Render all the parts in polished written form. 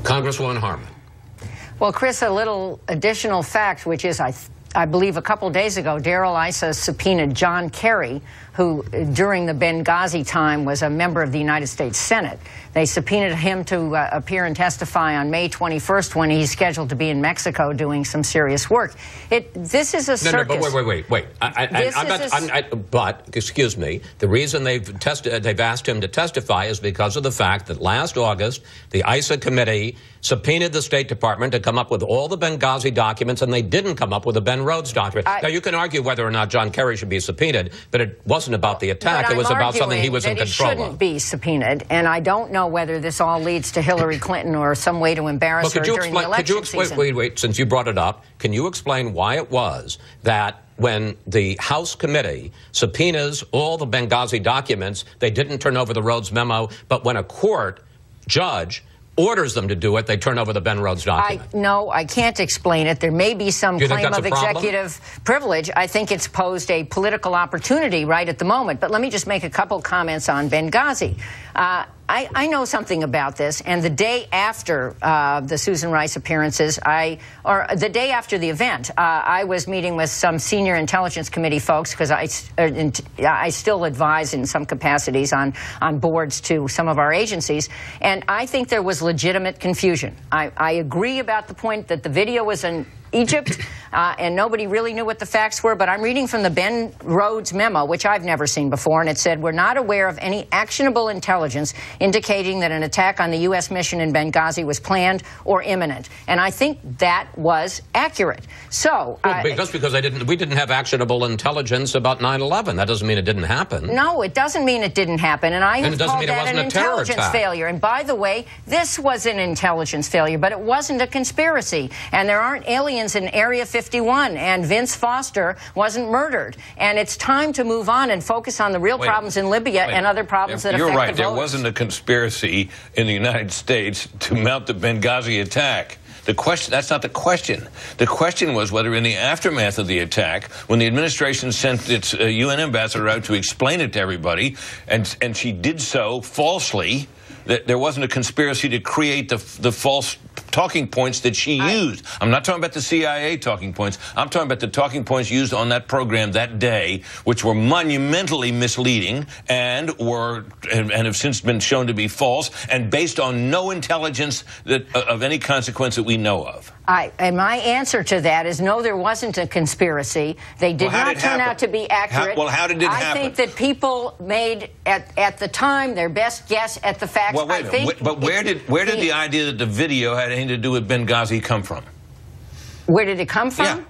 Congresswoman Harman. Well, Chris, a little additional fact, which is I believe a couple days ago, Darrell Issa subpoenaed John Kerry, who during the Benghazi time was a member of the United States Senate. They subpoenaed him to appear and testify on May 21st when he's scheduled to be in Mexico doing some serious work. This is a circus. No, but wait. But excuse me, the reason they've asked him to testify is because of the fact that last August, the Issa committee subpoenaed the State Department to come up with all the Benghazi documents, and they didn't come up with the Ben Rhodes document. Now, you can argue whether or not John Kerry should be subpoenaed, but it wasn't about the attack. It was about something he was in control of. He shouldn't be subpoenaed, and I don't know whether this all leads to Hillary Clinton or some way to embarrass her during the election season. Wait, since you brought it up, can you explain why it was that when the House committee subpoenas all the Benghazi documents, they didn't turn over the Rhodes memo, but when a court judge orders them to do it, they turn over the Ben Rhodes document? No, I can't explain it. There may be some claim of executive privilege. I think it's posed a political opportunity right at the moment. But let me just make a couple comments on Benghazi. I know something about this, and the day after the Susan Rice appearances, or the day after the event, I was meeting with some senior intelligence committee folks, because I still advise in some capacities on boards to some of our agencies, and I think there was legitimate confusion. I agree about the point that the video was in Egypt, and nobody really knew what the facts were, but I'm reading from the Ben Rhodes memo, which I've never seen before, and it said, "We're not aware of any actionable intelligence indicating that an attack on the U.S. mission in Benghazi was planned or imminent." And I think that was accurate. So, just because we didn't have actionable intelligence about 9/11, that doesn't mean it didn't happen. No, it doesn't mean it didn't happen, and I have called that an intelligence failure. And by the way, this was an intelligence failure, but it wasn't a conspiracy, and there aren't aliens in Area 51, and Vince Foster wasn't murdered. And it's time to move on and focus on the real problems in Libya and other problems that affect the voters. You're right. There wasn't a conspiracy in the United States to mount the Benghazi attack. That's not the question. The question was whether in the aftermath of the attack, when the administration sent its UN ambassador out to explain it to everybody, and she did so falsely, that there wasn't a conspiracy to create the false talking points that she used. I'm not talking about the CIA talking points. I'm talking about the talking points used on that program that day, which were monumentally misleading and have since been shown to be false and based on no intelligence of any consequence that we know of. And my answer to that is no, there wasn't a conspiracy. They did not turn out to be accurate. How did it happen? I think that people made, at the time, their best guess at the facts. Well, wait a minute. But where did the idea that the video had anything to do with Benghazi come from? Where did it come from? Yeah.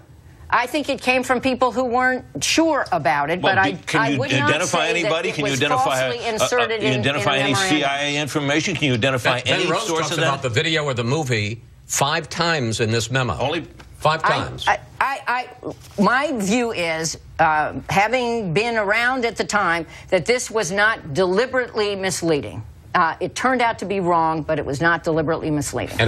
I think it came from people who weren't sure about it, but I would not say anybody? That it was falsely inserted in the any CIA information? Can you identify any source of that? About the video or the movie 5 times in this memo. Only 5 times. My view is, having been around at the time, that this was not deliberately misleading. It turned out to be wrong, but it was not deliberately misleading.